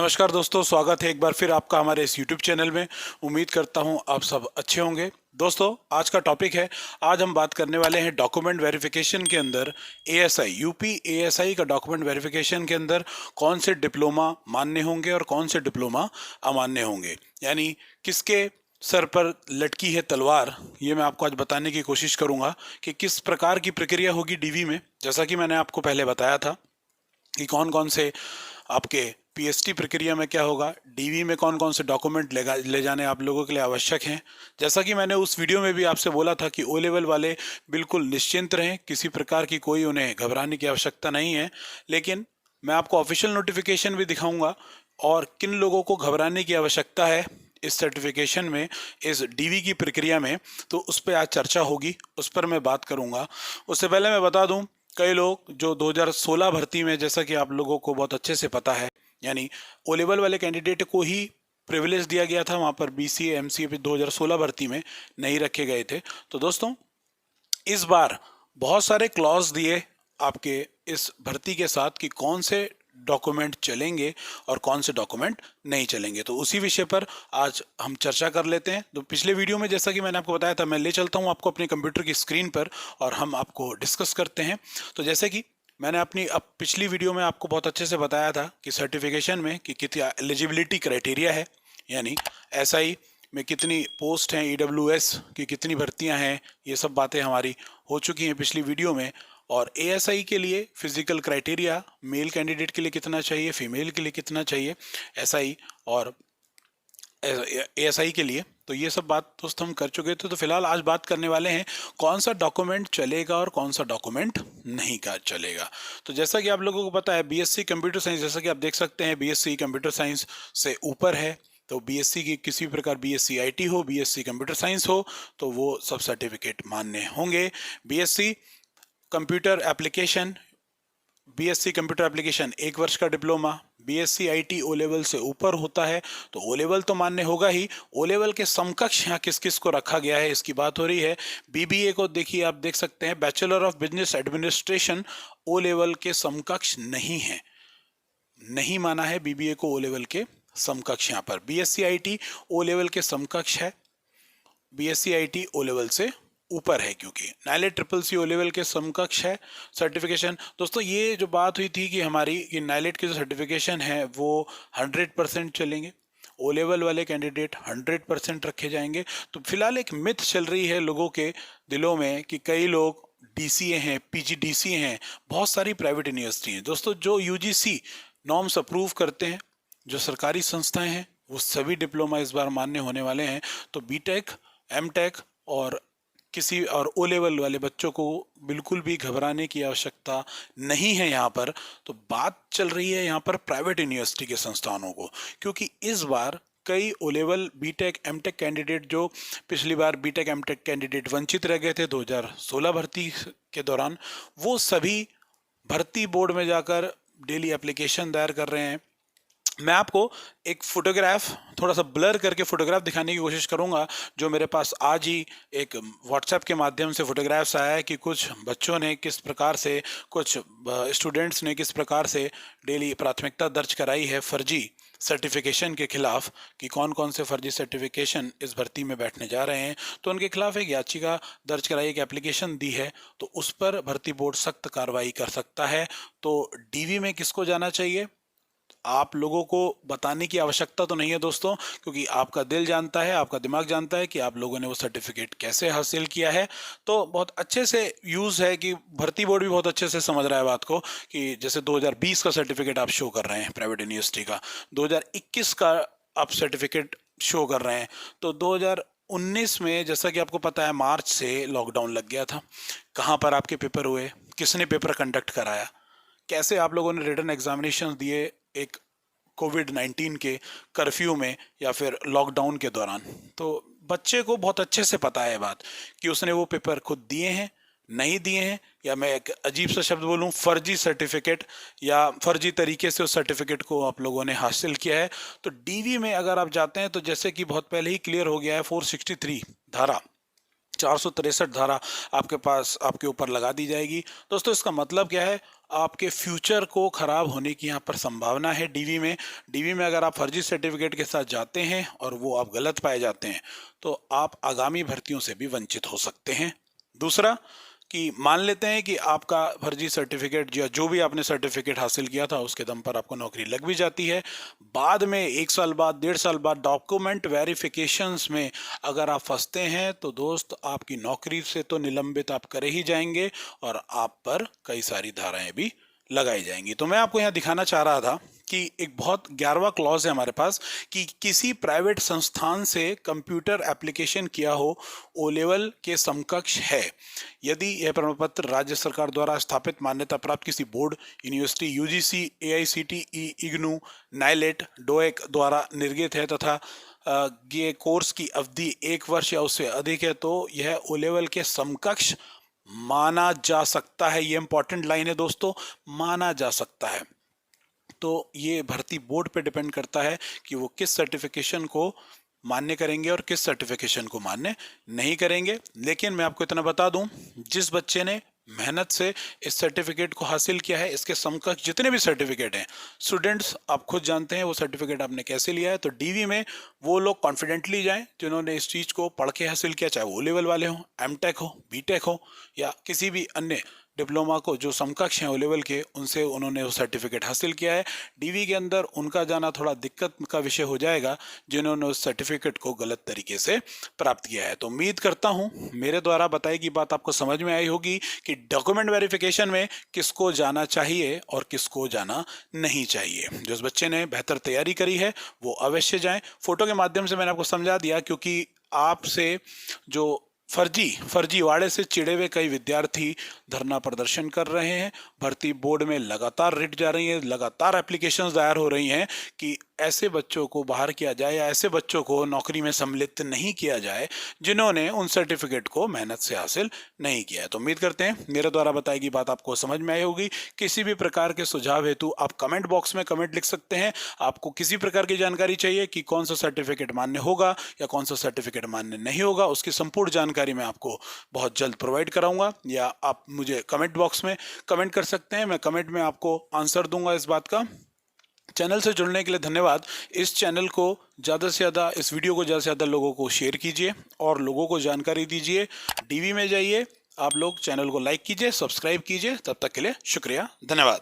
नमस्कार दोस्तों, स्वागत है एक बार फिर आपका हमारे इस YouTube चैनल में। उम्मीद करता हूं आप सब अच्छे होंगे। दोस्तों, आज का टॉपिक है, आज हम बात करने वाले हैं डॉक्यूमेंट वेरिफिकेशन के अंदर एएसआई, यूपी एएसआई का डॉक्यूमेंट वेरिफिकेशन के अंदर कौन से डिप्लोमा मान्य होंगे और कौन से डिप्लोमा अमान्य होंगे, यानी किसके सर पर लटकी है तलवार। ये मैं आपको आज बताने की कोशिश करूंगा कि किस प्रकार की प्रक्रिया होगी डीवी में। जैसा कि मैंने आपको पहले बताया था कि कौन कौन से आपके पीएसटी प्रक्रिया में क्या होगा, डीवी में कौन कौन से डॉक्यूमेंट ले जाने आप लोगों के लिए आवश्यक हैं। जैसा कि मैंने उस वीडियो में भी आपसे बोला था कि ओ लेवल वाले बिल्कुल निश्चिंत रहें, किसी प्रकार की कोई उन्हें घबराने की आवश्यकता नहीं है। लेकिन मैं आपको ऑफिशियल नोटिफिकेशन भी दिखाऊंगा और किन लोगों को घबराने की आवश्यकता है इस सर्टिफिकेशन में, इस डीवी की प्रक्रिया में, तो उस पर आज चर्चा होगी, उस पर मैं बात करूंगा। उससे पहले मैं बता दूं, कई लोग जो 2016 भर्ती में, जैसा कि आप लोगों को बहुत अच्छे से पता है, यानी ओ लेवल वाले कैंडिडेट को ही प्रिविलेज दिया गया था, वहाँ पर बीसीए एमसीए भी 2016 भर्ती में नहीं रखे गए थे। तो दोस्तों, इस बार बहुत सारे क्लॉज दिए आपके इस भर्ती के साथ कि कौन से डॉक्यूमेंट चलेंगे और कौन से डॉक्यूमेंट नहीं चलेंगे। तो उसी विषय पर आज हम चर्चा कर लेते हैं। तो पिछले वीडियो में जैसा कि मैंने आपको बताया था, मैं ले चलता हूं आपको अपने कंप्यूटर की स्क्रीन पर और हम आपको डिस्कस करते हैं। तो जैसे कि मैंने अपनी पिछली वीडियो में आपको बहुत अच्छे से बताया था कि सर्टिफिकेशन में कि कितनी एलिजिबिलिटी क्राइटेरिया है, यानी एसआई में कितनी पोस्ट हैं, ईडब्ल्यूएस की कितनी भर्तियां हैं, ये सब बातें हमारी हो चुकी हैं पिछली वीडियो में। और एएसआई के लिए फिजिकल क्राइटेरिया, मेल कैंडिडेट के लिए कितना चाहिए, फीमेल के लिए कितना चाहिए, एसआई और एएसआई के लिए, तो ये सब बात दोस्त हम कर चुके थे। तो फिलहाल आज बात करने वाले हैं कौन सा डॉक्यूमेंट चलेगा और कौन सा डॉक्यूमेंट नहीं का चलेगा। तो जैसा कि आप लोगों को पता है, बीएससी कंप्यूटर साइंस, जैसा कि आप देख सकते हैं, बीएससी कंप्यूटर साइंस से ऊपर है। तो बीएससी की किसी प्रकार बीएससी आईटी हो, बीएससी कंप्यूटर साइंस हो, तो वो सब सर्टिफिकेट मान्य होंगे। BSc computer application, BSc computer application 1 वर्ष का diploma, BSc IT O level से ऊपर होता है तो ओ लेवल तो मान्य होगा ही। ओ लेवल के समकक्ष यहाँ किस किस को रखा गया है इसकी बात हो रही है। बीबीए को देखिए, आप देख सकते हैं, bachelor of business administration O level के समकक्ष नहीं है, नहीं माना है बीबीए को ओ लेवल के समकक्ष। यहाँ पर बीएससी आईटी ओ लेवल के समकक्ष है, बीएससी आईटी ओ लेवल से ऊपर है, क्योंकि NIELIT triple C O level के समकक्ष है सर्टिफिकेशन। दोस्तों, ये जो बात हुई थी कि हमारी कि नाइलेट के जो सर्टिफिकेशन है वो 100% चलेंगे, ओ लेवल वाले कैंडिडेट 100% रखे जाएंगे। तो फिलहाल एक मिथ चल रही है लोगों के दिलों में कि कई लोग डीसीए हैं, पीजीडीसीए हैं, बहुत सारी प्राइवेट यूनिवर्सिटी हैं। दोस्तों, जो यूजीसी नॉर्म्स अप्रूव करते हैं, जो सरकारी संस्थाएं हैं, वो सभी डिप्लोमा इस बार मान्य होने वाले हैं। तो बीटेक, एमटेक और किसी और ओ लेवल वाले बच्चों को बिल्कुल भी घबराने की आवश्यकता नहीं है। यहाँ पर तो बात चल रही है यहाँ पर प्राइवेट यूनिवर्सिटी के संस्थानों को, क्योंकि इस बार कई O level BTech MTech candidate जो पिछली बार बीटेक एमटेक कैंडिडेट वंचित रह गए थे 2016 भर्ती के दौरान, वो सभी भर्ती बोर्ड में जाकर डेली एप्लीकेशन दायर कर रहे हैं। मैं आपको एक फोटोग्राफ, थोड़ा सा ब्लर करके फोटोग्राफ दिखाने की कोशिश करूंगा, जो मेरे पास आज ही एक व्हाट्सएप के माध्यम से फोटोग्राफ्स आया है कि कुछ बच्चों ने किस प्रकार से, कुछ स्टूडेंट्स ने किस प्रकार से डेली प्राथमिकता दर्ज कराई है फर्जी सर्टिफिकेशन के खिलाफ, कि कौन कौन से फर्जी सर्टिफिकेशन इस भर्ती में बैठने जा रहे हैं। तो उनके खिलाफ एक याचिका दर्ज कराई, एक एप्लीकेशन दी है, तो उस पर भर्ती बोर्ड सख्त कार्रवाई कर सकता है। तो डीवी में किसको जाना चाहिए, आप लोगों को बताने की आवश्यकता तो नहीं है दोस्तों, क्योंकि आपका दिल जानता है, आपका दिमाग जानता है कि आप लोगों ने वो सर्टिफिकेट कैसे हासिल किया है। तो बहुत अच्छे से यूज़ है कि भर्ती बोर्ड भी बहुत अच्छे से समझ रहा है बात को, कि जैसे 2020 का सर्टिफिकेट आप शो कर रहे हैं प्राइवेट यूनिवर्सिटी का, 2021 का आप सर्टिफिकेट शो कर रहे हैं, तो 2019 में जैसा कि आपको पता है मार्च से लॉकडाउन लग गया था। कहाँ पर आपके पेपर हुए, किसने पेपर कंडक्ट कराया, कैसे आप लोगों ने रिटन एग्जामिनेशन दिए एक कोविड-19 के कर्फ्यू में या फिर लॉकडाउन के दौरान। तो बच्चे को बहुत अच्छे से पता है बात कि उसने वो पेपर खुद दिए हैं, नहीं दिए हैं, या मैं एक अजीब सा शब्द बोलूं, फर्जी सर्टिफिकेट या फर्जी तरीके से उस सर्टिफिकेट को आप लोगों ने हासिल किया है। तो डीवी में अगर आप जाते हैं तो जैसे कि बहुत पहले ही क्लियर हो गया है, 463 धारा 463 धारा आपके ऊपर लगा दी जाएगी। दोस्तों इसका मतलब क्या है, आपके फ्यूचर को खराब होने की यहाँ पर संभावना है। डीवी में अगर आप फर्जी सर्टिफिकेट के साथ जाते हैं और वो आप गलत पाए जाते हैं तो आप आगामी भर्तियों से भी वंचित हो सकते हैं। दूसरा कि मान लेते हैं कि आपका फर्जी सर्टिफिकेट या जो भी आपने सर्टिफिकेट हासिल किया था उसके दम पर आपको नौकरी लग भी जाती है, बाद में 1 साल बाद 1.5 साल बाद डॉक्यूमेंट वेरिफिकेशंस में अगर आप फंसते हैं तो दोस्त आपकी नौकरी से तो निलंबित आप करे ही जाएंगे और आप पर कई सारी धाराएं भी लगाई जाएंगी। तो मैं आपको यहाँ दिखाना चाह रहा था कि एक बहुत 11वां क्लॉज है हमारे पास कि किसी प्राइवेट संस्थान से कंप्यूटर एप्लीकेशन किया हो ओ लेवल के समकक्ष है यदि यह प्रमाण पत्र राज्य सरकार द्वारा स्थापित मान्यता प्राप्त किसी board, university, UGC, AICTE, IGNOU, NIELIT, डोएक द्वारा निर्गत है तथा ये कोर्स की अवधि 1 वर्ष या उससे अधिक है तो यह ओ लेवल के समकक्ष माना जा सकता है। ये इंपॉर्टेंट लाइन है दोस्तों, माना जा सकता है। तो ये भर्ती बोर्ड पे डिपेंड करता है कि वो किस सर्टिफिकेशन को मान्य करेंगे और किस सर्टिफिकेशन को मान्य नहीं करेंगे। लेकिन मैं आपको इतना बता दूं, जिस बच्चे ने मेहनत से इस सर्टिफिकेट को हासिल किया है, इसके समकक्ष जितने भी सर्टिफिकेट हैं, स्टूडेंट्स आप खुद जानते हैं वो सर्टिफिकेट आपने कैसे लिया है। तो डीवी में वो लोग कॉन्फिडेंटली जाएं जिन्होंने इस चीज़ को पढ़ के हासिल किया, चाहे वो ओ लेवल वाले हों, एमटेक हो, बीटेक हो या किसी भी अन्य डिप्लोमा को जो समकक्ष हैं ओ लेवल के, उनसे उन्होंने वो सर्टिफिकेट हासिल किया है। डीवी के अंदर उनका जाना थोड़ा दिक्कत का विषय हो जाएगा जिन्होंने उस सर्टिफिकेट को गलत तरीके से प्राप्त किया है। तो उम्मीद करता हूं मेरे द्वारा बताई गई बात आपको समझ में आई होगी कि डॉक्यूमेंट वेरिफिकेशन में किसको जाना चाहिए और किसको जाना नहीं चाहिए। जिस बच्चे ने बेहतर तैयारी करी है वो अवश्य जाएं। फोटो के माध्यम से मैंने आपको समझा दिया क्योंकि आपसे जो फर्जीवाड़े से चिड़े हुए कई विद्यार्थी धरना प्रदर्शन कर रहे हैं। भर्ती बोर्ड में लगातार रिट जा रही है, लगातार एप्लीकेशंस दायर हो रही हैं कि ऐसे बच्चों को बाहर किया जाए या ऐसे बच्चों को नौकरी में सम्मिलित नहीं किया जाए जिन्होंने उन सर्टिफिकेट को मेहनत से हासिल नहीं किया है। तो उम्मीद करते हैं मेरे द्वारा बताई गई बात आपको समझ में आई होगी। किसी भी प्रकार के सुझाव हेतु आप कमेंट बॉक्स में कमेंट लिख सकते हैं। आपको किसी प्रकार की जानकारी चाहिए कि कौन सा सर्टिफिकेट मान्य होगा या कौन सा सर्टिफिकेट मान्य नहीं होगा, उसकी संपूर्ण जानकारी मैं आपको बहुत जल्द प्रोवाइड कराऊंगा, या आप मुझे कमेंट बॉक्स में कमेंट कर सकते हैं। मैं कमेंट में आपको आंसर दूंगा इस बात का। चैनल से जुड़ने के लिए धन्यवाद। इस चैनल को ज़्यादा से ज़्यादा, इस वीडियो को ज़्यादा से ज़्यादा लोगों को शेयर कीजिए और लोगों को जानकारी दीजिए। डीवी में जाइए, आप लोग चैनल को लाइक कीजिए, सब्सक्राइब कीजिए। तब तक के लिए शुक्रिया, धन्यवाद।